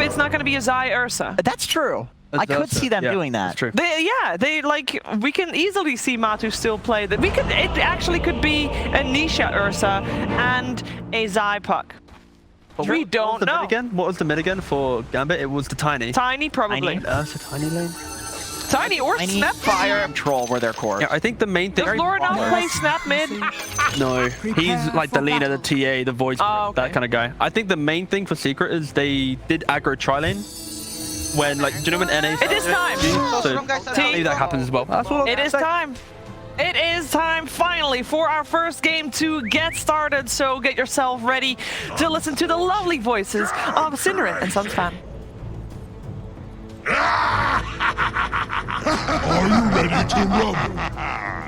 it's not going to be a Zai Ursa. That's true. I could see them doing that. That's true. They like, we can easily see Matu still play that. It actually could be a Nisha Ursa and a Zai Puck. We don't know. What was the mid again for Gambit? It was the Tiny. Tiny, probably. Ursa, Tiny lane. Tiny or Snapfire. Troll were their core. Yeah, I think the main thing. Does Lord not play Snap mid? No, he's like the leader, the TA, the voice, that kind of guy. I think the main thing for Secret is they did aggro tri-lane. When, like, do you know when NA... It is time! So, maybe that happens as well. That's all it is time. It is time, finally, for our first game to get started. So get yourself ready to listen to the lovely voices of Synderen and Sunsfan. Are you ready to rumble?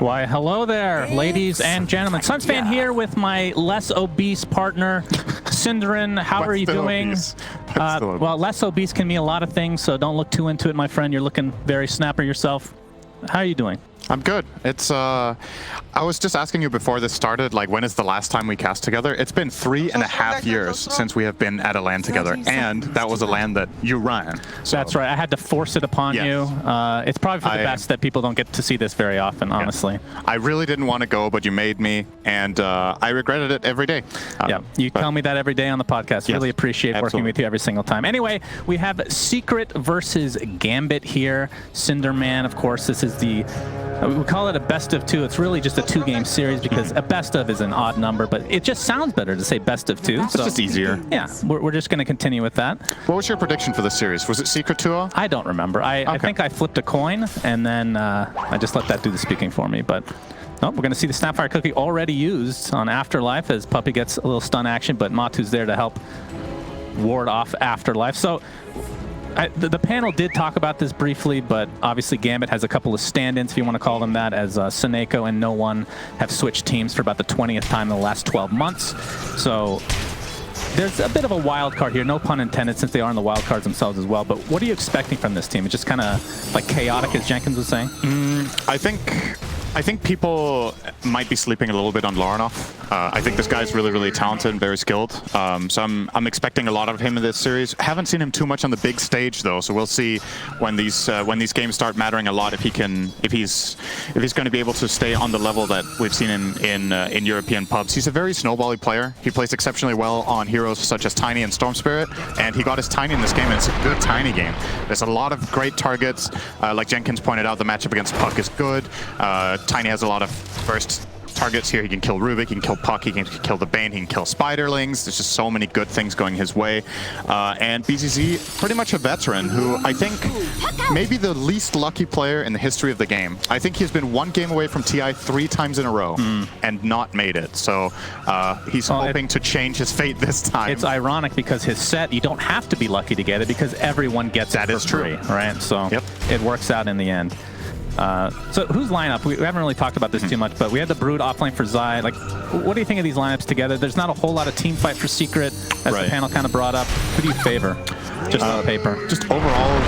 Why, hello there, ladies and gentlemen. Sunsfan here with my less obese partner, Synderen. How are you doing? Well, less obese can mean a lot of things, so don't look too into it, my friend. You're looking very snapper yourself. How are you doing? I'm good. It's I was just asking you before this started, like, when is the last time we cast together? It's been 3.5 years since we have been at a LAN together, and that was a LAN that you ran. So. That's right. I had to force it upon you. It's probably for the best that people don't get to see this very often, honestly. I really didn't want to go, but you made me, and I regretted it every day. You tell me that every day on the podcast. Really appreciate working with you every single time. Anyway, we have Secret versus Gambit here. Cinderman, of course, this is the... we call it a best of 2. It's really just a 2-game series because a best of is an odd number, but it just sounds better to say best of 2. It's just easier. Yeah, we're just going to continue with that. What was your prediction for this series? Was it Secret 2-0? I don't remember. I think I flipped a coin, and then I just let that do the speaking for me. But no, we're going to see the Snapfire Cookie already used on Afterlife as Puppy gets a little stun action, but Matu's there to help ward off Afterlife. So the panel did talk about this briefly, but obviously Gambit has a couple of stand-ins, if you want to call them that, as Seneko and No One have switched teams for about the 20th time in the last 12 months. So there's a bit of a wild card here, no pun intended, since they are in the wild cards themselves as well. But what are you expecting from this team? It's just kind of like chaotic, as Jenkins was saying? I think people might be sleeping a little bit on Laurenoff. I think this guy's really, really talented and very skilled. So I'm expecting a lot of him in this series. Haven't seen him too much on the big stage though, so we'll see when these games start mattering a lot if he's going to be able to stay on the level that we've seen him in European pubs. He's a very snowbally player. He plays exceptionally well on heroes such as Tiny and Storm Spirit, and he got his Tiny in this game, and it's a good Tiny game. There's a lot of great targets. Like Jenkins pointed out, the matchup against Puck is good. Tiny has a lot of first targets here. He can kill Rubik, he can kill Puck, he can kill the Bane, he can kill Spiderlings. There's just so many good things going his way. And BZZ, pretty much a veteran who I think maybe the least lucky player in the history of the game. I think he's been 1 game away from TI 3 times in a row and not made it. So he's hoping to change his fate this time. It's ironic because his set, you don't have to be lucky to get it because everyone gets it for free, right? So it works out in the end. So whose lineup? We haven't really talked about this too much, but we had the Brood offlane for Zai. Like, what do you think of these lineups together? There's not a whole lot of team fight for Secret, as the panel kind of brought up. Who do you favor? Just on paper. Just overall,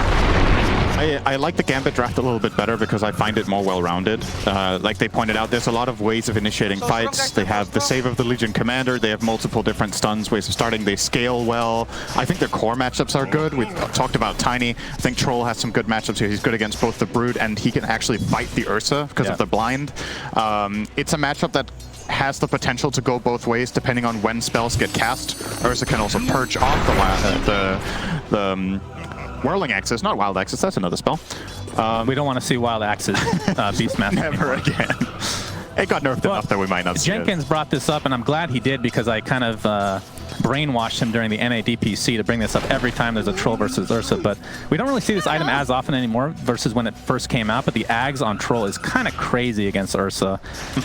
I like the Gambit draft a little bit better because I find it more well-rounded. Like they pointed out, there's a lot of ways of initiating fights. They have the Save of the Legion Commander. They have multiple different stuns, ways of starting. They scale well. I think their core matchups are good. We've talked about Tiny. I think Troll has some good matchups here. He's good against both the Brood, and he can actually fight the Ursa because of the blind. It's a matchup that has the potential to go both ways depending on when spells get cast. Ursa can also purge off the Whirling Axis, not Wild Axis, that's another spell. We don't want to see Wild Axis Beastmaster. Never again. It got nerfed enough that we might not see Jenkins brought this up, and I'm glad he did because I kind of brainwashed him during the NADPC to bring this up every time there's a Troll versus Ursa, but we don't really see this item as often anymore versus when it first came out, but the Ags on Troll is kind of crazy against Ursa,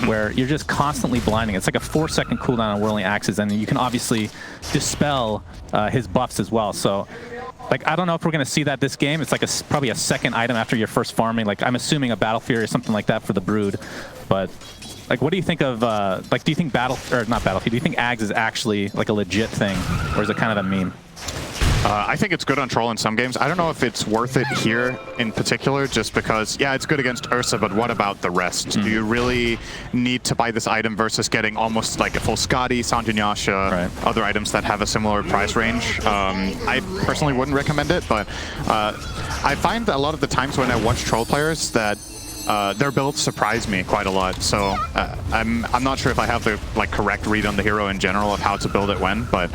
where you're just constantly blinding. It's like a 4-second cooldown on Whirling Axes, and you can obviously dispel his buffs as well. So, like, I don't know if we're going to see that this game. It's like probably a second item after your first farming. Like, I'm assuming a Battle Fury or something like that for the Brood, but... Like, what do you think of, like, do you think do you think Ags is actually, like, a legit thing, or is it kind of a meme? I think it's good on Troll in some games. I don't know if it's worth it here in particular, just because, yeah, it's good against Ursa, but what about the rest? Do you really need to buy this item versus getting almost like a full Skadi, Sanjinyasha, other items that have a similar price range? I personally wouldn't recommend it, but I find that a lot of the times when I watch Troll players that their builds surprise me quite a lot. So I'm not sure if I have the correct read on the hero in general of how to build it when, but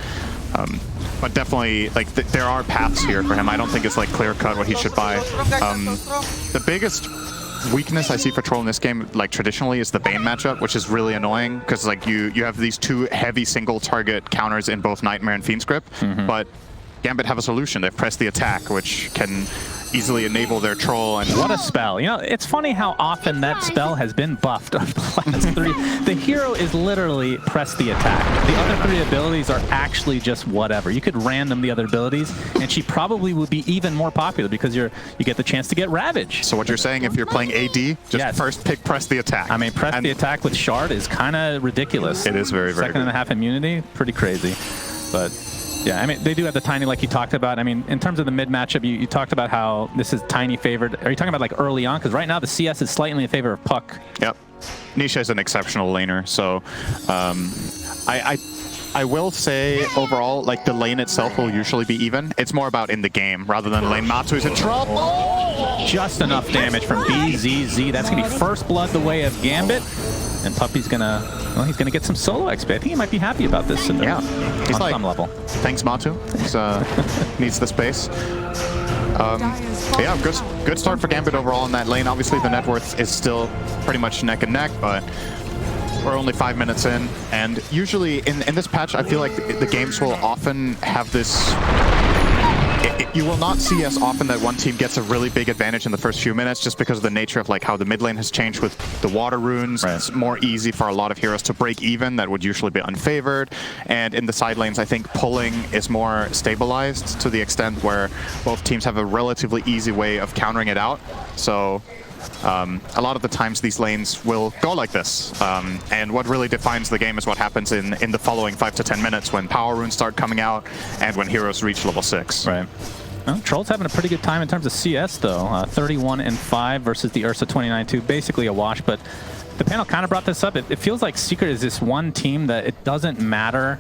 definitely there are paths here for him. I don't think it's clear cut what he should buy. The biggest weakness I see for Troll in this game, traditionally, is the Bane matchup, which is really annoying because you have these two heavy single target counters in both Nightmare and Fiend's Grip, but Gambit have a solution. They've pressed the attack, which can easily enable their Troll. And what a spell. You know, it's funny how often that spell has been buffed over the last 3. The hero is literally press the attack. The other 3 abilities are actually just whatever. You could random the other abilities, and she probably would be even more popular because you get the chance to get Ravage. So what you're saying, if you're playing AD, just first pick press the attack. I mean, press the attack with Shard is kind of ridiculous. It is very, very Second and a half immunity, pretty crazy. But yeah, I mean, they do have the Tiny like you talked about. I mean, in terms of the mid matchup, you talked about how this is Tiny favored. Are you talking about early on? Because right now the CS is slightly in favor of Puck. Yep. Nisha is an exceptional laner, so I will say overall, the lane itself will usually be even. It's more about in the game rather than lane Matu's in trouble. Just enough damage from BZZ. That's gonna be first blood the way of Gambit, and Puppy's gonna, well, he's gonna get some solo XP. I think he might be happy about this. He's on some level. Thanks, Matu. Needs the space. Yeah, good start for Gambit overall in that lane. Obviously, the net worth is still pretty much neck and neck, but we're only 5 minutes in, and usually in this patch, I feel like the games will often have this. You will not see as often that one team gets a really big advantage in the first few minutes, just because of the nature of how the mid lane has changed with the water runes. Right. It's more easy for a lot of heroes to break even that would usually be unfavored. And in the side lanes, I think pulling is more stabilized to the extent where both teams have a relatively easy way of countering it out. So a lot of the times these lanes will go like this, and what really defines the game is what happens in the following 5 to 10 minutes when power runes start coming out and when heroes reach level 6. Right. Well, Troll's having a pretty good time in terms of CS though. 31-5 versus the Ursa 29-2, basically a wash, but the panel kind of brought this up. It feels like Secret is this one team that it doesn't matter.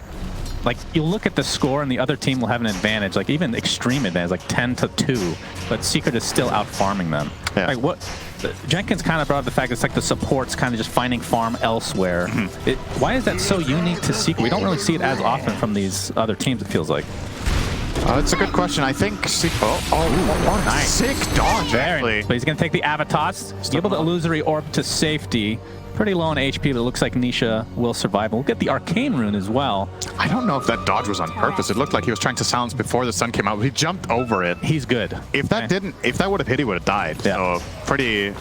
You look at the score and the other team will have an advantage, even extreme advantage, 10-2, but Secret is still out farming them. Yeah. Jenkins kind of brought up the fact it's the support's kind of just finding farm elsewhere. Why is that so unique to Secret? We don't really see it as often from these other teams, it feels like. It's a good question. I think nice. Sick dodge, actually. But he's going to take the Avatos, give the Illusory Orb to safety. Pretty low on HP, but it looks like Nisha will survive. We'll get the Arcane Rune as well. I don't know if that dodge was on purpose. It looked like he was trying to silence before the sun came out, but he jumped over it. He's good. If that would have hit, he would have died. Yeah. So pretty.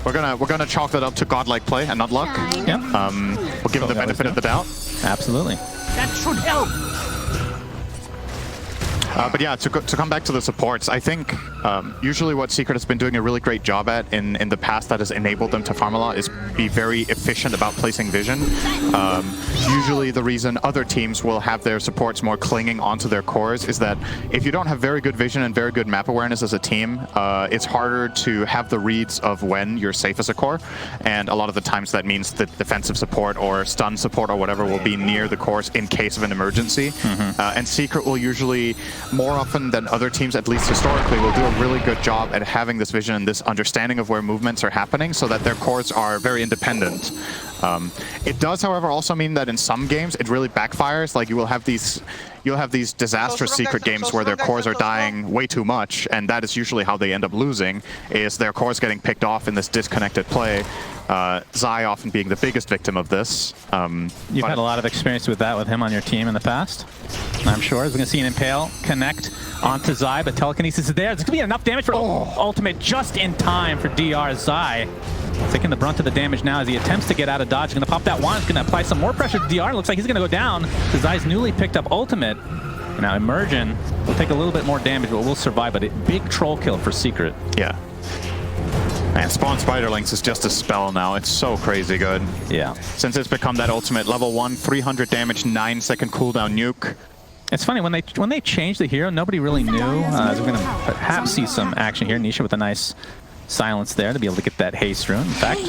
We're gonna chalk that up to godlike play and not luck. Yeah. We'll give him the benefit of the doubt. Absolutely. That should help. But yeah, to come back to the supports, I think usually what Secret has been doing a really great job at in the past that has enabled them to farm a lot is be very efficient about placing vision. Usually the reason other teams will have their supports more clinging onto their cores is that if you don't have very good vision and very good map awareness as a team, it's harder to have the reads of when you're safe as a core. And a lot of the times that means that defensive support or stun support or whatever will be near the cores in case of an emergency. And Secret will usually, more often than other teams, at least historically, will do a really good job at having this vision and this understanding of where movements are happening so that their cores are very independent. It does, however, also mean that in some games it really backfires. You'll have these disastrous Secret games where their cores are dying way too much, and that is usually how they end up losing, is their cores getting picked off in this disconnected play. Zai often being the biggest victim of this. You've had a lot of experience with that with him on your team in the past, I'm sure. We're going to see an Impale connect onto Zai, but Telekinesis is there. There's going to be enough damage for ultimate just in time for DR. Zai taking the brunt of the damage now as he attempts to get out of dodge. He's going to pop that wand. He's going to apply some more pressure to DR. Looks like he's going to go down. Zai's newly picked up ultimate. Now Immersion will take a little bit more damage, but will survive. But a big troll kill for Secret. Yeah. Man, Spawn Spiderlings is just a spell now. It's so crazy good. Yeah. Since it's become that ultimate level 1, 300 damage, 9-second cooldown nuke. It's funny, when they changed the hero, nobody really knew. We're going to perhaps see some action here. Nisha with a nice silence there to be able to get that haste rune. In fact,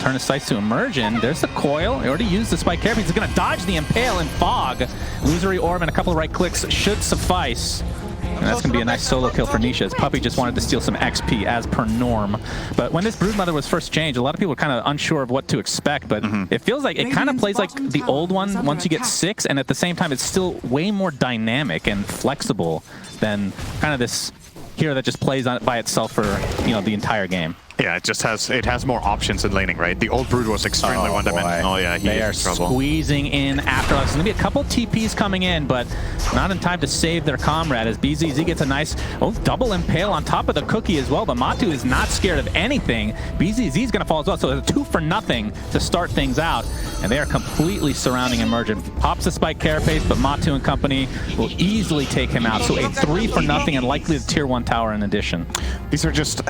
turn his sights to Immersion. There's the coil. He already used the spike carapace. He's going to dodge the impale and fog. Illusory orb and a couple of right clicks should suffice. And that's going to be a nice solo kill for Nisha, as Puppy just wanted to steal some XP as per norm. But when this Broodmother was first changed, a lot of people were kind of unsure of what to expect, but it feels like it kind of plays like the old one once you get 6, and at the same time it's still way more dynamic and flexible than kind of this hero that just plays on it by itself for, you know, the entire game. Yeah, it has more options in laning, right? The old Brood was extremely one-dimensional. Oh yeah, they are squeezing in after us. There's gonna be a couple TPs coming in, but not in time to save their comrade as BZZ gets a nice double impale on top of the cookie as well. But Matu is not scared of anything. BZZ is gonna fall as well, so it's a 2 for nothing to start things out, and they are completely surrounding Emergent. Pops the spike carapace, but Matu and company will easily take him out. So a 3 for nothing and likely the tier 1 tower in addition. These are just,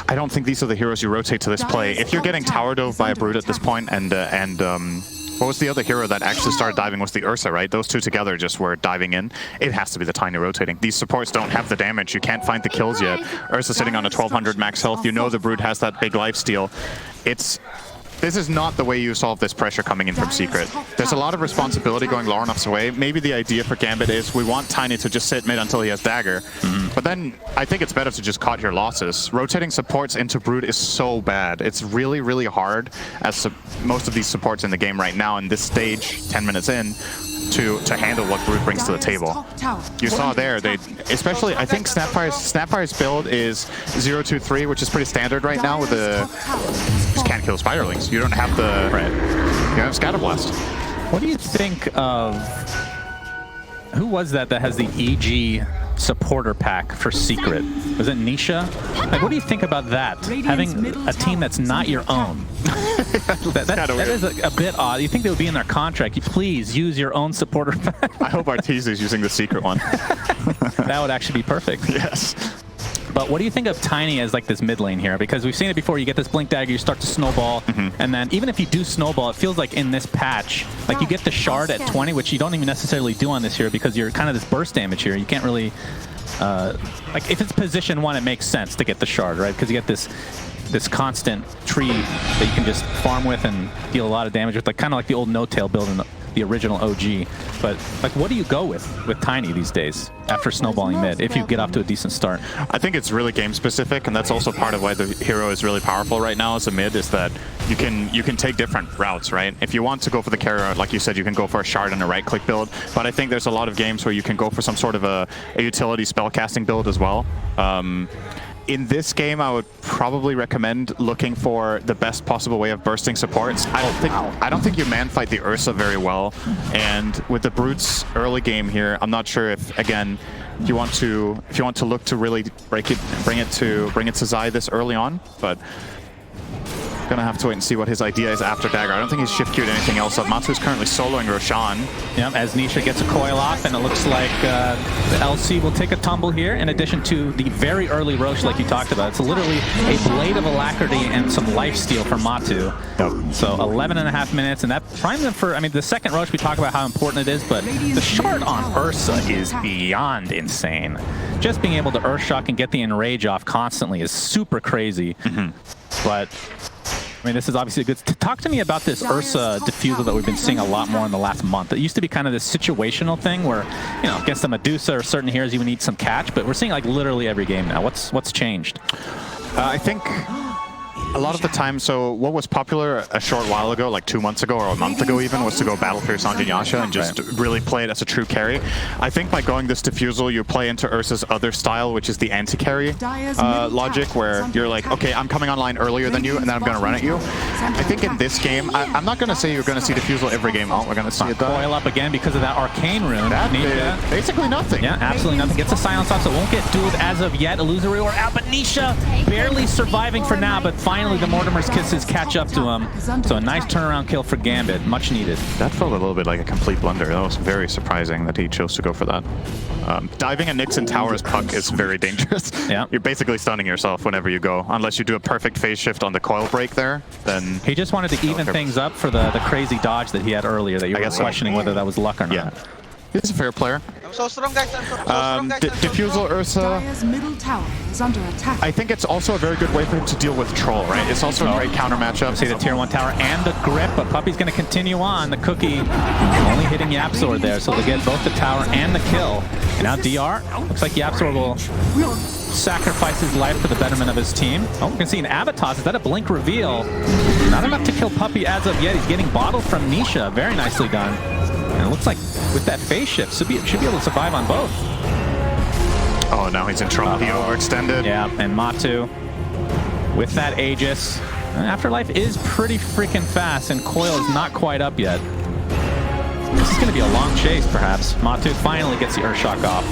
I don't think these are the heroes you rotate to this play. If you're getting tower dove by a Brood at this point, and what was the other hero that actually started diving was the Ursa, right? Those two together just were diving in. It has to be the Tiny rotating. These supports don't have the damage. You can't find the kills yet. Ursa sitting on a 1200 max health. You know the Brood has that big lifesteal. This is not the way you solve this pressure coming in from Secret. There's a lot of responsibility going Laurenoff's way. Maybe the idea for Gambit is we want Tiny to just sit mid until he has Dagger. But then I think it's better to just cut your losses. Rotating supports into Brood is so bad. It's really, really hard, as most of these supports in the game right now in this stage, 10 minutes in, to handle what Brood brings to the table. You saw there, especially, I think Snapfire's build is 0-2-3, which is pretty standard right now with the... just can't kill Spiderlings. You don't have the... Right. You have Scatterblast. What do you think of... Who was that has the EG supporter pack for Secret? Was it Nisha? Like, what do you think about that? Having a team that's not your own. that is a bit odd. You think they would be in their contract? You please use your own supporter pack. I hope Arteezy is using the Secret one. That would actually be perfect. Yes. But what do you think of Tiny as like this mid lane here? Because we've seen it before. You get this Blink Dagger, you start to snowball, and then even if you do snowball, it feels like in this patch, like you get the shard at 20, which you don't even necessarily do on this hero because you're kind of this burst damage here. You can't really, like if it's position 1, it makes sense to get the shard, right? Because you get this constant tree that you can just farm with and deal a lot of damage with, like kind of like the old no-tail build in the original OG. But like, what do you go with Tiny these days after snowballing mid if you get off to a decent start? I think it's really game specific, and that's also part of why the hero is really powerful right now as a mid, is that you can take different routes, right? If you want to go for the carry, like you said, you can go for a shard and a right click build, but I think there's a lot of games where you can go for some sort of a utility spellcasting build as well. In this game, I would probably recommend looking for the best possible way of bursting supports. I don't think you man fight the Ursa very well, and with the Brutes early game here, I'm not sure if if you want to look to really bring it to Zai this early on, but gonna have to wait and see what his idea is after Dagger. I don't think he's shift queued anything else up. Matsu is currently soloing Roshan. Yep, as Nisha gets a coil off, and it looks like the LC will take a tumble here, in addition to the very early Rosh like you talked about. It's literally a Blade of Alacrity and some lifesteal for Matu. Yep. So 11.5 minutes, and that primed them for, I mean, the second Rosh we talk about how important it is, but the shard on Ursa is beyond insane. Just being able to Earthshock and get the Enrage off constantly is super crazy. But I mean, this is obviously a good... Talk to me about this Ursa diffusal that we've been seeing a lot more in the last month. It used to be kind of this situational thing where, you know, against the Medusa or certain heroes you would need some catch, but we're seeing like literally every game now. What's changed? I think a lot of the time, so what was popular a short while ago, like 2 months ago or a month ago even, was to go Battle Fierce on Yasha and just really play it as a true carry. I think by going this diffusal, you play into Ursa's other style, which is the anti-carry logic, where you're like, okay, I'm coming online earlier than you, and then I'm going to run at you. I think in this game, I'm not going to say you're going to see diffusal every game. Oh, we're going to see it though. Coil up again because of that arcane rune. That basically nothing. Yeah, absolutely nothing. Gets a silence off, so it won't get dueled as of yet. Illusory or out, but Nisha barely surviving for now, but finally the Mortimer's Kisses catch up to him. So a nice turnaround kill for Gambit, much needed. That felt a little bit like a complete blunder. That was very surprising that he chose to go for that. Diving a Nyx in Tower's Puck is very dangerous. Yeah. You're basically stunning yourself whenever you go. Unless you do a perfect phase shift on the coil break there, then... He just wanted to even things up for the crazy dodge that he had earlier that you were questioning whether that was luck or not. Yeah. He's a fair player. I'm so strong, guys. I'm so strong, guys. Diffusal Ursa. Dire's middle tower is under attack. I think it's also a very good way for him to deal with Troll, right? It's also a great counter matchup. See the tier 1 tower and the grip, but Puppy's going to continue on. The cookie only hitting YapzOr there, so they get both the tower and the kill. And now DR, looks like YapzOr will sacrifice his life for the betterment of his team. Oh, we can see an Avatar. Is that a blink reveal? Not enough to kill Puppy as of yet. He's getting bottled from Nisha. Very nicely done. And it looks like with that phase shift, should be able to survive on both. Oh, now he's in trouble. He overextended. Yeah, and Matu with that Aegis. Afterlife is pretty freaking fast, and Coil is not quite up yet. This is going to be a long chase, perhaps. Matu finally gets the Earthshock off.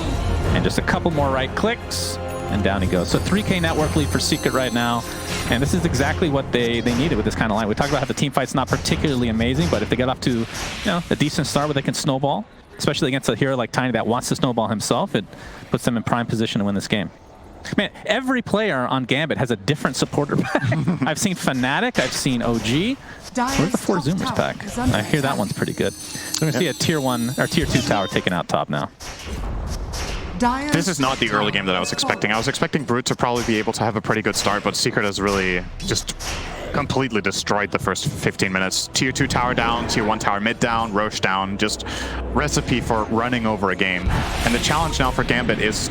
And just a couple more right clicks, and down he goes. So 3K network lead for Secret right now. And this is exactly what they needed with this kind of line. We talked about how the team fight's not particularly amazing, but if they get off to a decent start where they can snowball, especially against a hero like Tiny that wants to snowball himself, it puts them in prime position to win this game. Man, every player on Gambit has a different supporter pack. I've seen Fnatic, I've seen OG. Where's the 4 Zoomers pack? I hear that one's pretty good. We're going to see a tier 1 or tier 2 tower taken out top now. This is not the early game that I was expecting. I was expecting Brute to probably be able to have a pretty good start, but Secret has really just completely destroyed the first 15 minutes. Tier 2 tower down, tier 1 tower mid down, Roche down, just recipe for running over a game. And the challenge now for Gambit is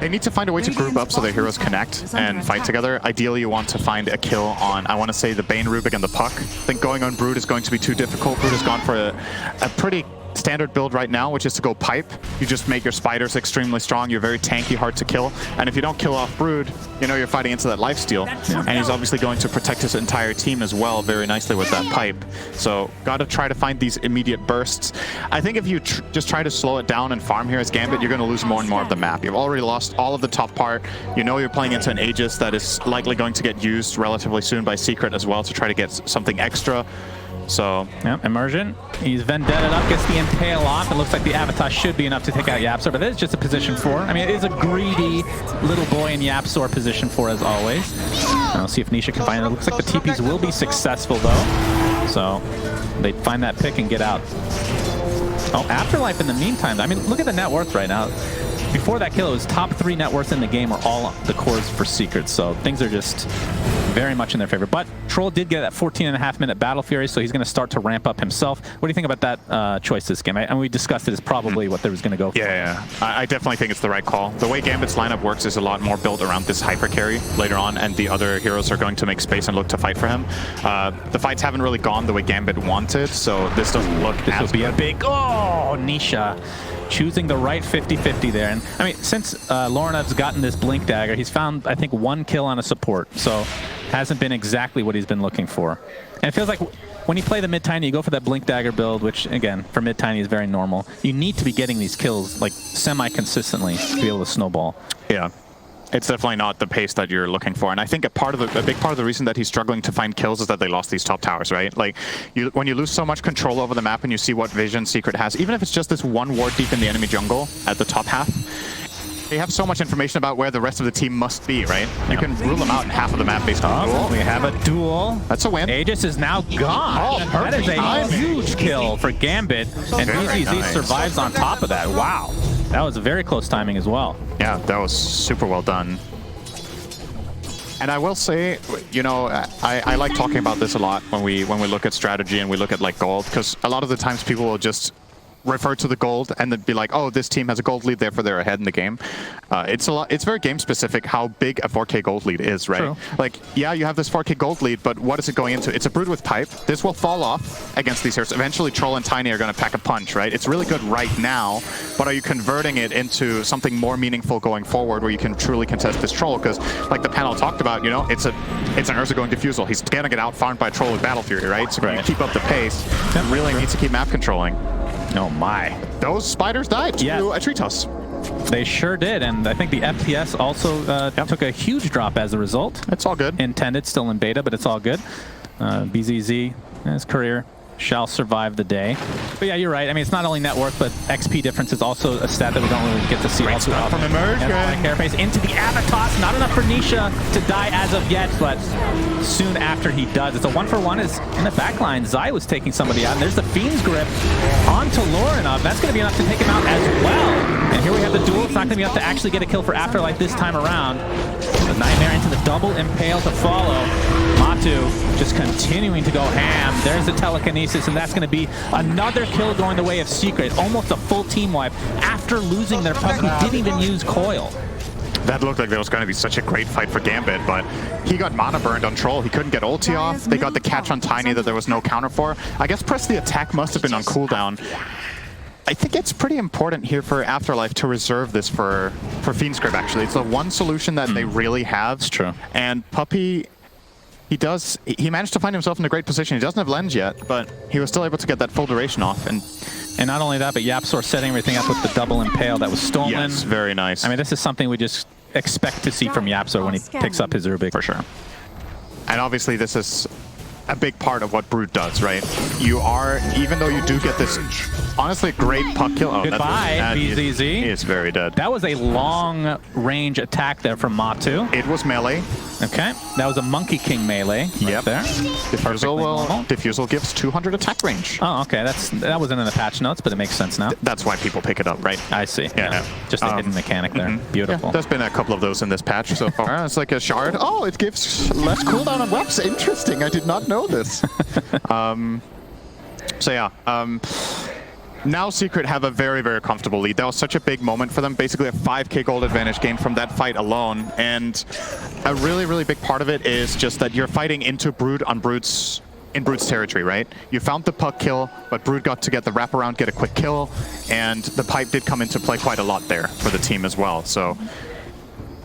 they need to find a way to group up so their heroes connect and fight together. Ideally, you want to find a kill on, I want to say, the Bane, Rubik, and the Puck. I think going on Brood is going to be too difficult. Brood has gone for a pretty standard build right now, which is to go pipe. You just make your spiders extremely strong. You're very tanky, hard to kill. And if you don't kill off Brood, you're fighting into that lifesteal. And he's obviously going to protect his entire team as well very nicely with that pipe. So got to try to find these immediate bursts. I think if you just try to slow it down and farm here as Gambit, you're going to lose more and more of the map. You've already lost all of the top part. You're playing into an Aegis that is likely going to get used relatively soon by Secret as well to try to get something extra. So, yeah, Immersion. He's Vendetta up, gets the Impale off. It looks like the Avatar should be enough to take out YapzOr, but it is just a position 4. I mean, it is a greedy little boy in YapzOr position 4 as always. I'll see if Nisha can find it. It looks like the TPs will be successful though. So, they find that pick and get out. Oh, Afterlife in the meantime. I mean, look at the net worth right now. Before that kill, it was top 3 net worth in the game are all the cores for Secret. So things are just very much in their favor. But Troll did get that 14.5-minute Battle Fury, so he's going to start to ramp up himself. What do you think about that choice this game? And we discussed it as probably what they was going to go for. Yeah. I definitely think it's the right call. The way Gambit's lineup works is a lot more built around this hyper carry later on, and the other heroes are going to make space and look to fight for him. The fights haven't really gone the way Gambit wanted, so this doesn't look as will be good. A big... Oh, Nisha. Choosing the right 50-50 there. And I mean, since Lorenev's gotten this Blink Dagger, he's found, I think, 1 kill on a support. So hasn't been exactly what he's been looking for. And it feels like when you play the mid-tiny, you go for that Blink Dagger build, which, again, for mid-tiny is very normal. You need to be getting these kills, like, semi-consistently to be able to snowball. Yeah. It's definitely not the pace that you're looking for, and I think a big part of the reason that he's struggling to find kills is that they lost these top towers, right? Like, when you lose so much control over the map and you see what vision Secret has, even if it's just this 1 ward deep in the enemy jungle at the top half, they have so much information about where the rest of the team must be, right? You can rule them out in half of the map based on duel. We have a duel. That's a win. Aegis is now gone. Oh, that is a huge kill for Gambit, and BZZ survives on top of that. Wow. That was very close timing as well. Yeah, that was super well done. And I will say, I like talking about this a lot when we look at strategy and we look at like gold, because a lot of the times people will just refer to the gold and then be like, oh, this team has a gold lead, therefore they're ahead in the game. It's very game specific how big a 4K gold lead is, right? True. Like, yeah, you have this 4K gold lead, but what is it going into? It's a Brood with pipe. This will fall off against these heroes. Eventually, Troll and Tiny are going to pack a punch, right? It's really good right now, but are you converting it into something more meaningful going forward where you can truly contest this Troll? Because, like the panel talked about, it's an Ursa going Diffusal. He's going to get out-farmed by Troll with Battle Fury, right? So you keep up the pace, you really need to keep map controlling. Oh my. Those spiders died to a tree toss. They sure did, and I think the FPS also took a huge drop as a result. It's all good. Intended, still in beta, but it's all good. BZZ, his career shall survive the day. But yeah, you're right. I mean, it's not only net worth, but XP difference is also a stat that we don't really get to see all too often. From Immersion. Carapace into the Avatos. Not enough for Nisha to die as of yet, but soon after he does. It's a 1-for-1 is in the back line. Zai was taking somebody out, and there's the Fiend's Grip onto Lorinov. That's going to be enough to take him out as well. And here we have the duel. It's not going to be enough to actually get a kill for Afterlife this time around. The Nightmare into the double impale to follow. Matu just continuing to go ham. There's the telekinesis, and that's going to be another kill going the way of Secret. Almost a full team wipe after losing their puck, who didn't even use coil. That looked like there was going to be such a great fight for Gambit, but he got mana burned on Troll. He couldn't get ulti off. They got the catch on Tiny that there was no counter for. I guess press the attack must have been on cooldown. I think it's pretty important here for Afterlife to reserve this for Fiend's Grip, actually. It's the one solution that they really have. It's true. And Puppey, he managed to find himself in a great position. He doesn't have lens yet, but he was still able to get that full duration off. And not only that, but YapzOr setting everything up with the double impale that was stolen. Yes, very nice. I mean, this is something we just expect to see from YapzOr when he picks up his Rubik. For sure. And obviously this is a big part of what Brute does, right? You are, even though you do get this honestly great puck kill. Oh, goodbye, BZZ. He is very dead. That was a long range attack there from Matu. It was melee. Okay, that was a Monkey King melee right there. Diffusal gives 200 attack range. Oh, okay, that wasn't in the patch notes, but it makes sense now. That's why people pick it up, right? I see. Yeah. Just a hidden mechanic there. Beautiful. Yeah, there's been a couple of those in this patch so far. It's like a shard. Oh, it gives less cooldown on webs. Interesting. I did not know this. So yeah. Now Secret have a very, very comfortable lead. That was such a big moment for them. Basically a 5k gold advantage gained from that fight alone. And a really, really big part of it is just that you're fighting into Brood on Brute's territory, right? You found the puck kill, but Brood got to get the wraparound, get a quick kill, and the pipe did come into play quite a lot there for the team as well. So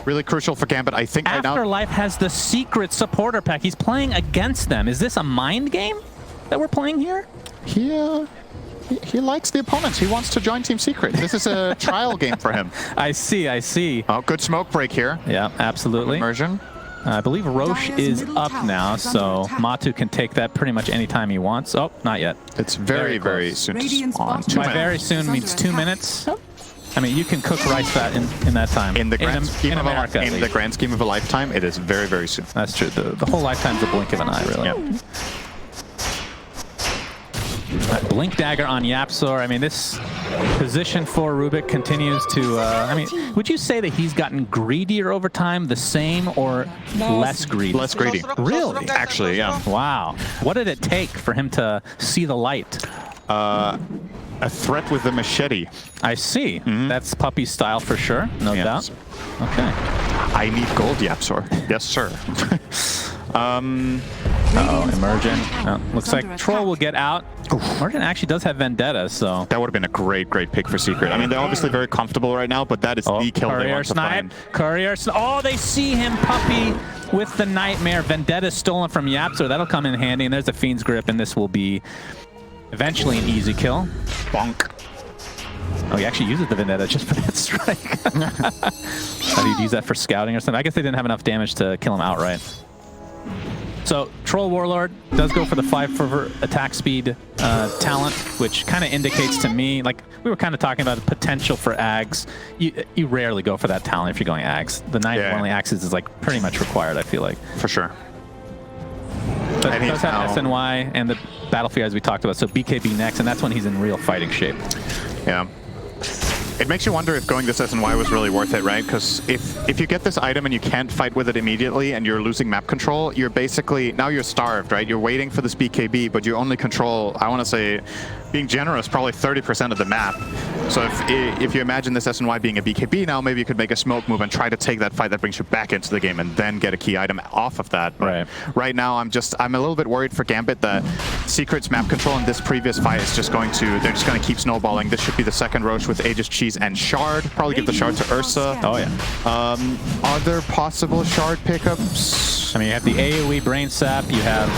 really crucial for Gambit. I think right now Afterlife has the Secret supporter pack. He's playing against them. Is this a mind game that we're playing here? He likes the opponents. He wants to join Team Secret. This is a trial game for him. I see. Oh, good smoke break here. Yeah, absolutely. Immersion. I believe Roche is up now, so Matu can take that pretty much anytime he wants. Oh, not yet. It's very, very soon to spawn. By very soon means 2 minutes. I mean, you can cook rice fat in that time. In the grand scheme of America, in the grand scheme of a lifetime, it is very, very soon. That's true. The whole lifetime's a blink of an eye, really. Yep. Blink dagger on YapzOr. I mean, this position for Rubik continues to. I mean, would you say that he's gotten greedier over time, the same, or less greedy? Less greedy. Really? Actually, yeah. Wow. What did it take for him to see the light? A threat with the machete. I see. That's Puppey style for sure, no doubt. Okay. I need gold, YapzOr. Yes, sir. Emergent. Looks like Troll will get out. Emergent actually does have Vendetta, so that would have been a great pick for Secret. I mean, they're obviously very comfortable right now, but that is the kill they want to find. Courier snipe. Oh, they see him, Puppey, with the Nightmare. Vendetta stolen from YapzOr. That'll come in handy, and there's a Fiend's Grip, and this will be eventually an easy kill. Bonk. Oh, he actually uses the Vendetta just for that strike. Thought he'd use that for scouting or something. I guess they didn't have enough damage to kill him outright. So Troll Warlord does go for the 5 for attack speed talent, which kind of indicates to me, like we were kind of talking about the potential for Ags. You rarely go for that talent if you're going Ags. The 9 only axes is like pretty much required, I feel like. For sure. But he does have SNY and the Battlefield as we talked about, so BKB next, and that's when he's in real fighting shape. Yeah. It makes you wonder if going this SNY was really worth it, right? Because if you get this item and you can't fight with it immediately and you're losing map control, you're basically, now you're starved, right? You're waiting for this BKB, but you only control, I want to say, being generous, probably 30% of the map. So if you imagine this SNY being a BKB now, maybe you could make a smoke move and try to take that fight that brings you back into the game and then get a key item off of that. But right now, I'm a little bit worried for Gambit that Secret's map control in this previous fight is just going to, they're just going to keep snowballing. This should be the second Roche with Aegis Cheese and Shard. Probably give the Shard to Ursa. Oh, yeah. Other possible Shard pickups? I mean, you have the AoE Brain Sap, you have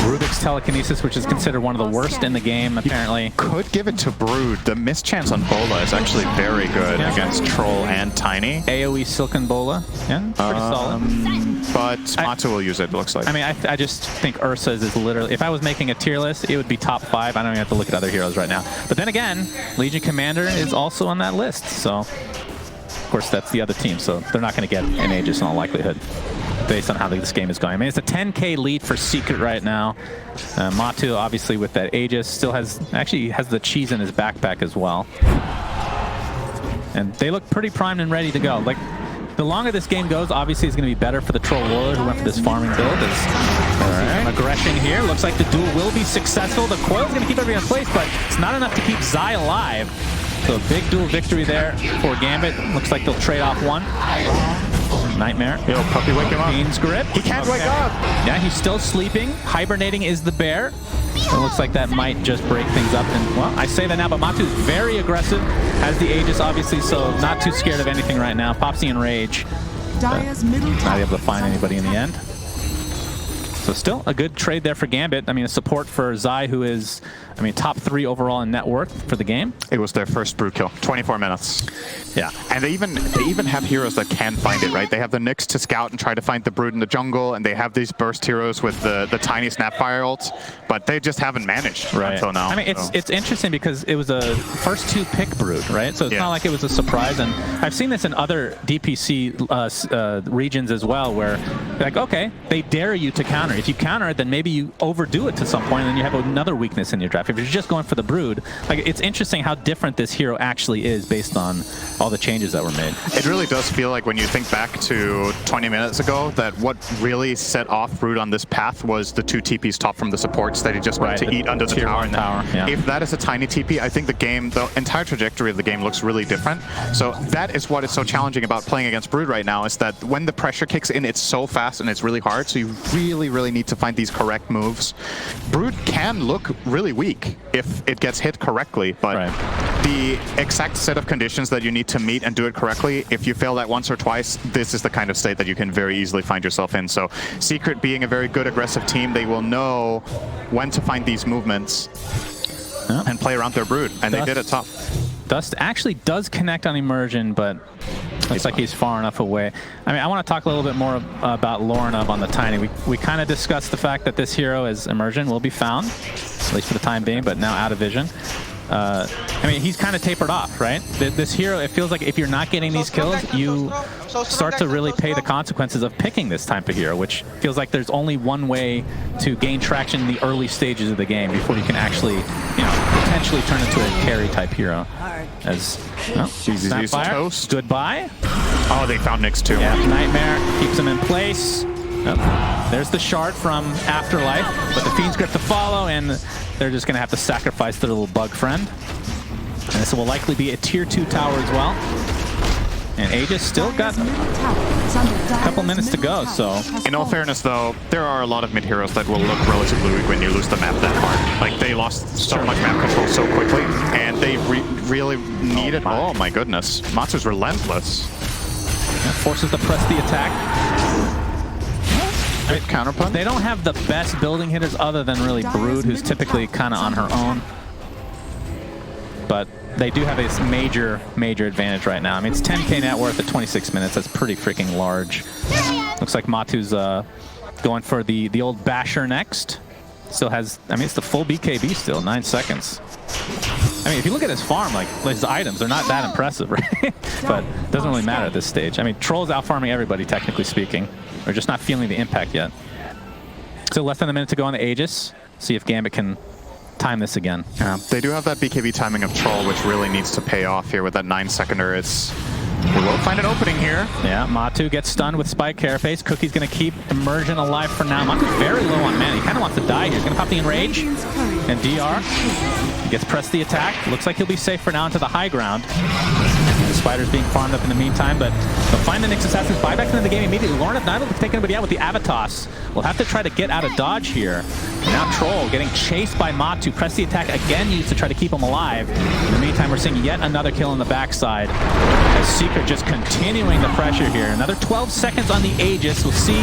Rubik's Telekinesis, which is considered one of the worst in the game, apparently. Could give it to Brood. The mischance on Bola is actually very good against Troll and Tiny. AoE Silken Bola, yeah, pretty solid. But Matu will use it looks like. I mean, I just think Ursa's is literally, if I was making a tier list, it would be top 5. I don't even have to look at other heroes right now. But then again, Legion Commander is also on that list, so of course that's the other team, so they're not going to get an Aegis in all likelihood, based on how this game is going. I mean, it's a 10k lead for Secret right now. Matu, obviously, with that Aegis, still has the cheese in his backpack as well. And they look pretty primed and ready to go. Like, the longer this game goes, obviously, it's going to be better for the Troll Warlord who went for this farming build. Some aggression here. Looks like the duel will be successful. The coil's going to keep everything in place, but it's not enough to keep Zai alive. So a big duel victory there for Gambit. Looks like they'll trade off one. Nightmare. Yo, Puppy, wake him up. Fiend's Grip. He can't wake up. Yeah, he's still sleeping. Hibernating is the bear. It looks like that might just break things up. And, well, I say that now, but Matu's very aggressive. Has the Aegis, obviously, so not too scared of anything right now. Popsy in rage. Dire's middle Not tower able to find anybody in the end. So still a good trade there for Gambit. I mean, a support for Zai, who is, I mean, top 3 overall in net worth for the game. It was their first Brood kill. 24 minutes. Yeah. And they even have heroes that can find it, right? They have the Nyx to scout and try to find the Brood in the jungle, and they have these burst heroes with the tiny Snapfire ults, but they just haven't managed until now. I mean, it's interesting because it was a first 2 pick Brood, right? So it's not like it was a surprise. And I've seen this in other DPC regions as well, where like, okay, they dare you to counter. If you counter it, then maybe you overdo it to some point, and then you have another weakness in your draft. If you're just going for the Brood, like, it's interesting how different this hero actually is based on all the changes that were made. It really does feel like when you think back to 20 minutes ago that what really set off Brood on this path was the 2 TPs top from the supports that he just went to eat under the tower. If that is a tiny TP, I think the entire trajectory of the game looks really different. So that is what is so challenging about playing against Brood right now, is that when the pressure kicks in, it's so fast and it's really hard. So you really need to find these correct moves. Brood can look really weak if it gets hit correctly, but the exact set of conditions that you need to meet and do it correctly, if you fail that once or twice, this is the kind of state that you can very easily find yourself in. So Secret being a very good aggressive team, they will know when to find these movements and play around their Brood, and they did it top. Dust actually does connect on Immersion, but looks like he's far enough away. I mean, I want to talk a little bit more about Lorenov on the Tiny. We kind of discussed the fact that this hero is Immersion will be found, at least for the time being, but now out of vision. I mean, he's kind of tapered off, right? This hero, it feels like if you're not getting these kills, you start to really pay the consequences of picking this type of hero, which feels like there's only one way to gain traction in the early stages of the game before you can actually, you know, potentially turn into a carry type hero. As Snapfire, toast. Goodbye. Oh, they found Nyx too. Yeah, Nightmare keeps him in place. There's the shard from Afterlife, but the Fiend's Grip to follow, and they're just going to have to sacrifice their little bug friend. And this will likely be a tier 2 tower as well. And Aegis still got a couple minutes to go, so... In all fairness, though, there are a lot of mid-heroes that will look relatively weak when you lose the map that hard. Like, they lost so much map control so quickly, and they really needed... Oh my goodness. Matsu's relentless. That forces to press the attack. Counterpunch. They don't have the best building hitters other than really Brood, who's typically kind of on her own. But they do have a major advantage right now. I mean, it's 10k net worth at 26 minutes. That's pretty freaking large. Looks like Matu's going for the old Basher next. Still has, I mean, it's the full BKB still, 9 seconds. I mean, if you look at his farm, like, his items, they're not that impressive, right? But it doesn't really matter at this stage. I mean, Troll's out-farming everybody, technically speaking. They're just not feeling the impact yet. So less than a minute to go on the Aegis. See if Gambit can time this again. Yeah, they do have that BKB timing of Troll, which really needs to pay off here with that 9-seconder. We will find an opening here. Yeah, Matu gets stunned with Spike Carapace. Cookie's going to keep Immersion alive for now. Matu's very low on mana. He kind of wants to die here. He's going to pop the Enrage and DR. He gets pressed the attack. Looks like he'll be safe for now into the high ground. spiders being farmed up in the meantime, but they'll find the Nyx Assassins, buy back into the game immediately. Lorna not able to take anybody out with the Avatos. We'll have to try to get out of dodge here. And now Troll getting chased by Matu. Press the attack again used to try to keep him alive. In the meantime, we're seeing yet another kill on the backside. As Secret just continuing the pressure here. Another 12 seconds on the Aegis. We'll see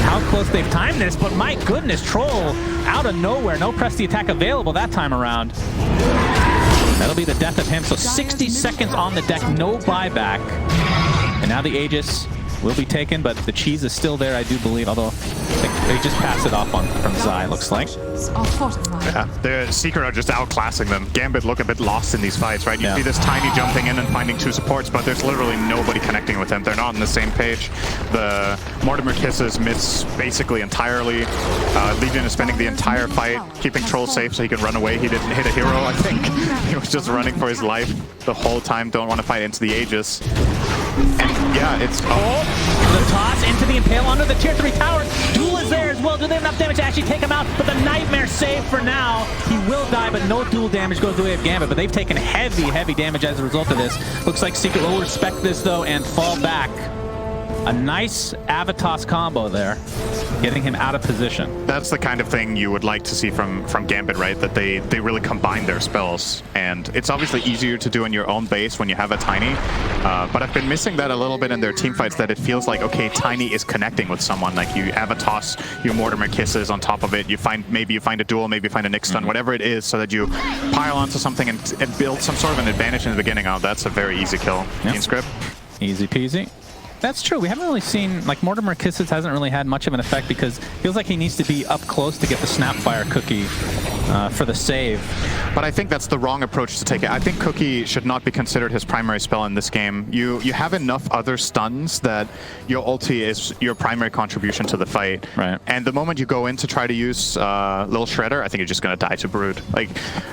how close they've timed this, but my goodness, Troll out of nowhere. No press the attack available that time around. That'll be the death of him. So 60 seconds on the deck, no buyback. And now the Aegis will be taken, but the cheese is still there, I do believe, although they just passed it off on from Zai, looks like. Yeah, the Secret are just outclassing them. Gambit look a bit lost in these fights, right? You see this Tiny jumping in and finding 2 supports, but there's literally nobody connecting with them. They're not on the same page. The Mortimer Kisses miss basically entirely. Legion is spending the entire fight keeping Troll safe so he can run away. He didn't hit a hero, I think. He was just running for his life the whole time. Don't want to fight into the Aegis. And yeah, it's... The toss into the Impale under the tier 3 tower. Duel is there as well. Do they have enough damage to actually take him out? But the Nightmare save for now. He will die, but no duel damage goes the way of Gambit. But they've taken heavy damage as a result of this. Looks like Secret will respect this, though, and fall back. A nice Avatos combo there, getting him out of position. That's the kind of thing you would like to see from Gambit, right? That they really combine their spells. And it's obviously easier to do in your own base when you have a Tiny. But I've been missing that a little bit in their team fights, that it feels like, okay, Tiny is connecting with someone. Like you Avatos, you Mortimer Kisses on top of it. Maybe you find a duel, maybe you find a Nyx stun, whatever it is, so that you pile onto something and build some sort of an advantage in the beginning. Oh, that's a very easy kill. Team script. Easy peasy. That's true. We haven't really seen, like, Mortimer Kisses hasn't really had much of an effect because it feels like he needs to be up close to get the Snapfire cookie for the save. But I think that's the wrong approach to take it. I think Cookie should not be considered his primary spell in this game. You have enough other stuns that your ulti is your primary contribution to the fight. Right. And the moment you go in to try to use Lil Shredder, I think you're just going to die to Brood. Like,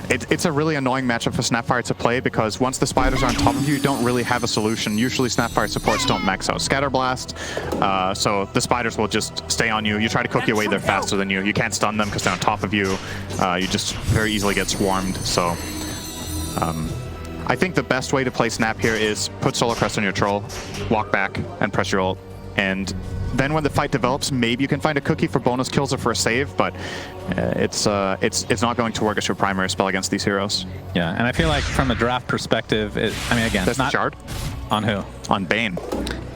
it's a really annoying matchup for Snapfire to play because once the spiders are on top of you, you don't really have a solution. Usually Snapfire supports don't max out Scatterblast, so the spiders will just stay on you. You try to Cookie away, they're faster than you. You can't stun them because they're on top of you. You just very easily get swarmed. So I think the best way to play Snap here is put Solar Crest on your Troll, walk back, and press your ult. And then when the fight develops, maybe you can find a Cookie for bonus kills or for a save, but it's not going to work as your primary spell against these heroes. Yeah, and I feel like from a draft perspective, I mean, again, that's not Shard. On who? On Bane.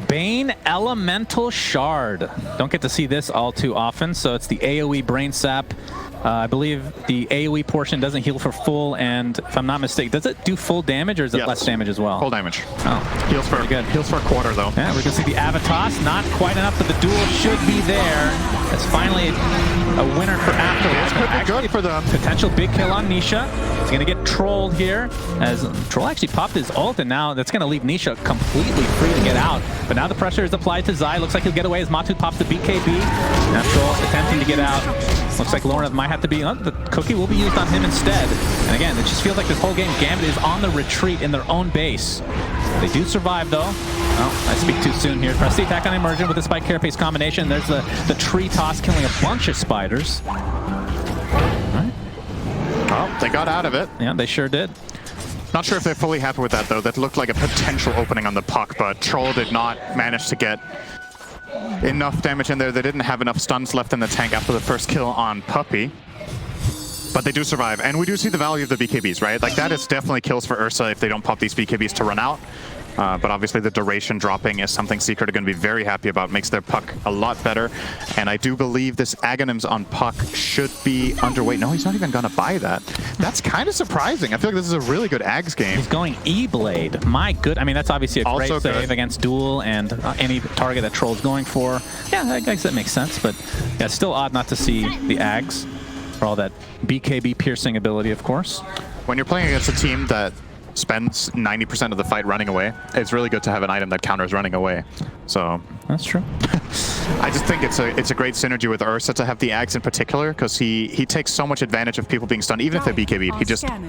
Bane Elemental Shard. Don't get to see this all too often, so it's the AoE Brain Sap. I believe the AoE portion doesn't heal for full, and if I'm not mistaken, does it do full damage or is it less damage as well? Full damage. Oh, heals for good. Heals for a quarter though. Yeah, we're gonna see the Avatos. Not quite enough, but the duel should be there. That's finally a winner for Afterlife. It's pretty good for them. Potential big kill on Nisha. He's gonna get trolled here as Troll actually popped his ult, and now that's gonna leave Nisha completely free to get out. But now the pressure is applied to Zai. Looks like he'll get away as Matu pops the BKB. Now Troll attempting to get out. Looks like Lorna might have to be, the cookie will be used on him instead. And again, it just feels like this whole game, Gambit is on the retreat in their own base. They do survive though. Oh, I speak too soon here. Press the attack on Emergent with the Spike Carapace combination. There's the tree toss killing a bunch of spiders. All right. Oh, they got out of it. Yeah, they sure did. Not sure if they're fully happy with that though. That looked like a potential opening on the Puck, but Troll did not manage to get enough damage in there. They didn't have enough stuns left in the tank after the first kill on Puppy. But they do survive, and we do see the value of the BKBs, right? Like, that is definitely kills for Ursa if they don't pop these BKBs to run out. But obviously the duration dropping is something Secret are going to be very happy about. Makes their Puck a lot better. And I do believe this Aghanims on Puck should be underweight. No, he's not even going to buy that. That's kind of surprising. I feel like this is a really good Aghs game. He's going E-Blade. My good. I mean, that's obviously a great save against Duel and any target that Troll's going for. Yeah, I guess that makes sense. But yeah, it's still odd not to see the Aghs for all that BKB piercing ability, of course. When you're playing against a team that spends 90% of the fight running away, it's really good to have an item that counters running away. So that's true. I just think it's a great synergy with Ursa to have the Aghs in particular, because he takes so much advantage of people being stunned, even if they're BKB'd.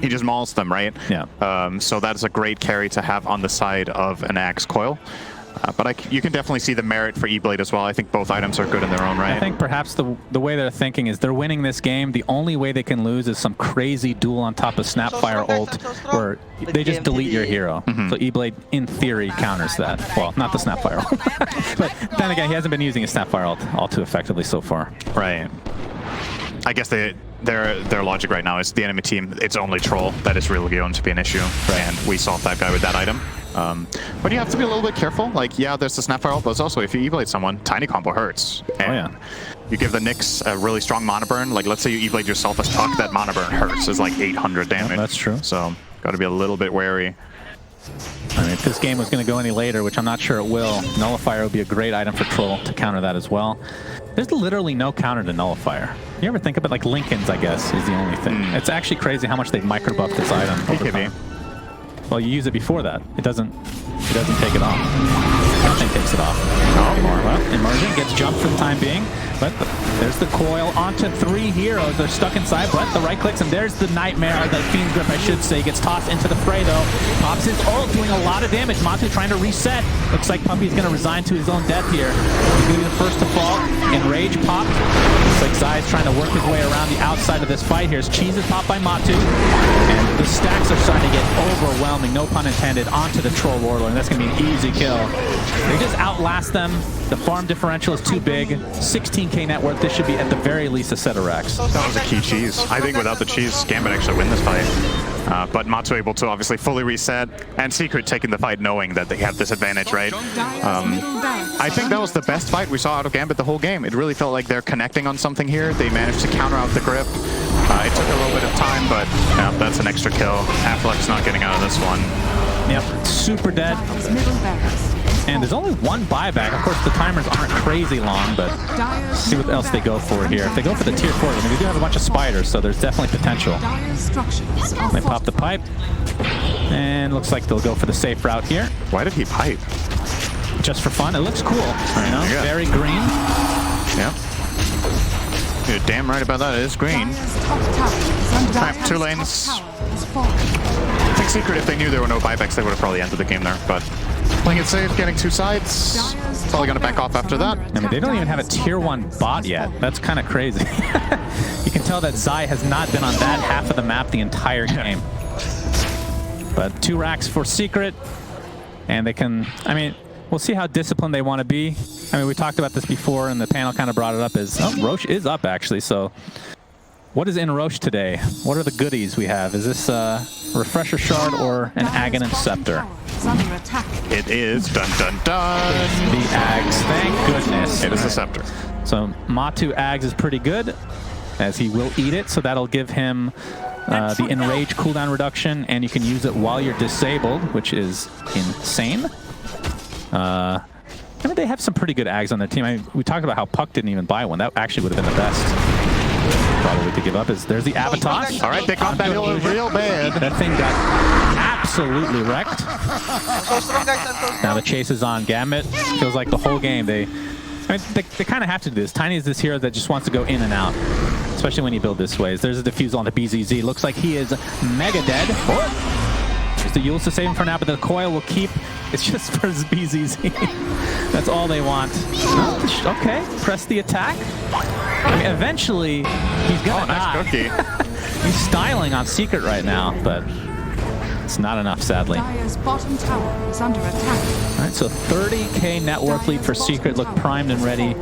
He just mauls them, right? Yeah. So that is a great carry to have on the side of an Aghs coil. But you can definitely see the merit for E-Blade as well. I think both items are good in their own right. I think perhaps the way they're thinking is they're winning this game. The only way they can lose is some crazy duel on top of Snapfire ult where they just delete your hero. So E-Blade, in theory, counters that. Well, not the Snapfire ult. But then again, he hasn't been using his Snapfire ult all too effectively so far. Right. I guess their logic right now is the enemy team, it's only Troll that is really going to be an issue. Right. And we solved that guy with that item. But you have to be a little bit careful. Like, yeah, there's the Snapfire ult, but also if you E-Blade someone, Tiny Combo hurts. And you give the Nyx a really strong mana burn. Like, let's say you E-Blade yourself as Puck, that mana burn hurts. It's like 800 damage. Yep, that's true. So, got to be a little bit wary. I mean, if this game was going to go any later, which I'm not sure it will, Nullifier would be a great item for Troll to counter that as well. There's literally no counter to Nullifier. You ever think about, like, Lincoln's, I guess, is the only thing. It's actually crazy how much they've micro-buffed this item over time. Well, you use it before that. It doesn't take it off. Nothing takes it off anymore. Well, Immersion gets jumped for the time being, but there's the coil onto 3 heroes. They're stuck inside, but the right clicks, and there's the Nightmare, or the Fiend's Grip, I should say. Gets tossed into the fray, though. Pops his ult, doing a lot of damage. Matu trying to reset. Looks like Puppy's going to resign to his own death here. He's going to be the first to fall. Enrage popped. Looks like Zai's trying to work his way around the outside of this fight here. Cheese is popped by Matu, and the stacks are starting to get overwhelming, no pun intended, onto the Troll Warlord, and that's going to be an easy kill. They just outlast them. The farm differential is too big. 16k net worth. This should be at the very least a set of racks. That was a key cheese. I think without the cheese, Gambit actually win this fight. But Matu able to obviously fully reset, and Secret taking the fight knowing that they have this advantage, right? I think that was the best fight we saw out of Gambit the whole game. It really felt like they're connecting on something here. They managed to counter out the grip. It took a little bit of time, but yeah, that's an extra kill. Affleck's not getting out of this one. Yep, super dead. And there's only one buyback. Of course, the timers aren't crazy long, but let's see what else they go for here. If they go for the tier 4, I mean, they do have a bunch of spiders, so there's definitely potential. They pop the pipe, and looks like they'll go for the safe route here. Why did he pipe? Just for fun. It looks cool. You know, very green. Yep. You're damn right about that. It is green. Right, 2 lanes. I think Secret, if they knew there were no buybacks, they would have probably ended the game there, but playing it safe, getting 2 sides, probably going to back off after that. I mean, they don't even have a tier 1 bot yet. That's kind of crazy. You can tell that Zai has not been on that half of the map the entire game. But 2 racks for Secret, and they can, I mean, we'll see how disciplined they want to be. I mean, we talked about this before, and the panel kind of brought it up as, oh, Roche is up, actually, so what is in Roche today? What are the goodies we have? Is this a Refresher Shard or an Aghanim Scepter? It is, dun dun dun, the Ags, thank goodness. It is a Scepter. So Matu Ags is pretty good, as he will eat it, so that'll give him the Enrage cooldown reduction, and you can use it while you're disabled, which is insane. I mean, they have some pretty good Ags on their team. I mean, we talked about how Puck didn't even buy one. That actually would have been the best. Probably to give up is there's the Avatar. All right, they got that hill real bad. That thing got absolutely wrecked. Now the chase is on Gambit. Feels like the whole game they kind of have to do this. Tiny is this hero that just wants to go in and out, especially when you build this way. There's a defusal on the BZZ. Looks like he is mega dead. There's the Yules to save him for now, but the coil will keep. It's just for his BZZ. That's all they want. Oh, okay, press the attack. I mean, eventually, he's gonna die. Nice cookie. He's styling on Secret right now, but it's not enough, sadly. Dire's bottom tower is under attack. All right, so 30k net worth lead for Secret. Look primed and ready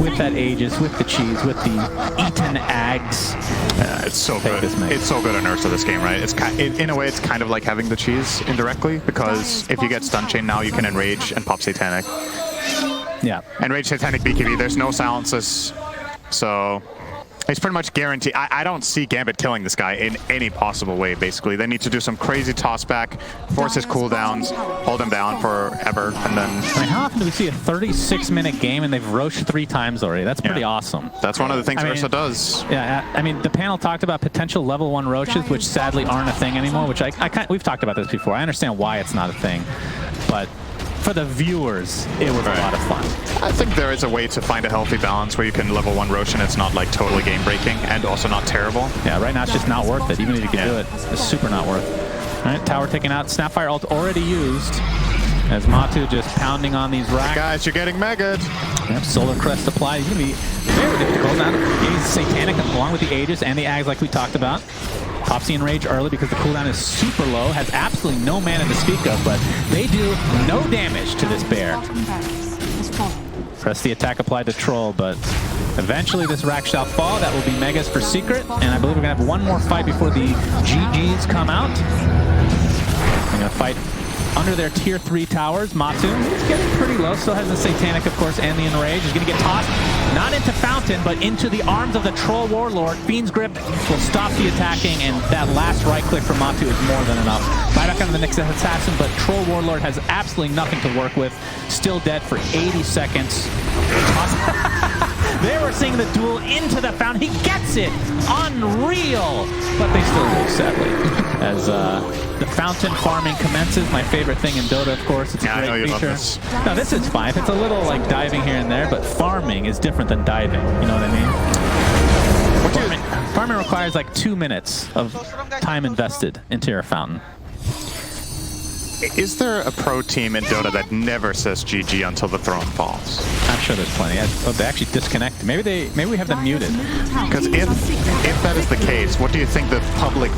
with that Aegis, with the cheese, with the Eaton Ags. Yeah, it's so good. It's so good on Ursa this game, right? It's in a way, it's kind of like having the cheese indirectly, because if you get stun chain now, you can enrage and pop Satanic. Yeah. Enrage Satanic BKB. There's no silences, so it's pretty much guaranteed. I don't see Gambit killing this guy in any possible way, basically. They need to do some crazy toss back, force his cooldowns, hold him down forever, and then... I mean, how often do we see a 36-minute game and they've roached 3 times already? That's pretty awesome. That's one of the things Ursa does. Yeah, I mean, the panel talked about potential level 1 roaches, which sadly aren't a thing anymore, which we've talked about this before. I understand why it's not a thing, but for the viewers, it was a lot of fun. I think there is a way to find a healthy balance where you can level 1 Roche and it's not like totally game-breaking and also not terrible. Yeah, right now it's just not worth it. Even if you can do it, it's super not worth it. All right, tower taken out. Snapfire ult already used. As Matu just pounding on these racks. Guys, you're getting megged. Yep, Solar Crest applied. He's going to be very difficult. Now he's Satanic along with the Aegis and the Ags like we talked about. Popsy Enrage early because the cooldown is super low. Has absolutely no mana to speak of, but they do no damage to this bear. Bottom barracks has fallen. Press the attack applied to Troll, but eventually this rack shall fall. That will be Megas for Secret, and I believe we're going to have one more fight before the GGs come out. They're going to fight under their tier 3 towers. Matu is getting pretty low, still has the Satanic, of course, and the Enrage. He's going to get tossed, not into Fountain, but into the arms of the Troll Warlord. Fiend's Grip will stop the attacking, and that last right click from Matu is more than enough. Buyback on the next assassin, but Troll Warlord has absolutely nothing to work with. Still dead for 80 seconds. They were seeing the duel into the Fountain. He gets it! Unreal! But they still lose, sadly. As the Fountain farming commences, my favorite thing in Dota, of course. It's a great I know you feature. love this. No, this is fine. It's a little like diving here and there, but farming is different than diving. You know what I mean? Farming requires like 2 minutes of time invested into your Fountain. Is there a pro team in Dota that never says GG until the throne falls? I'm sure there's plenty. Oh, they actually disconnect. Maybe we have them muted. Because if that is the case, what do you think the public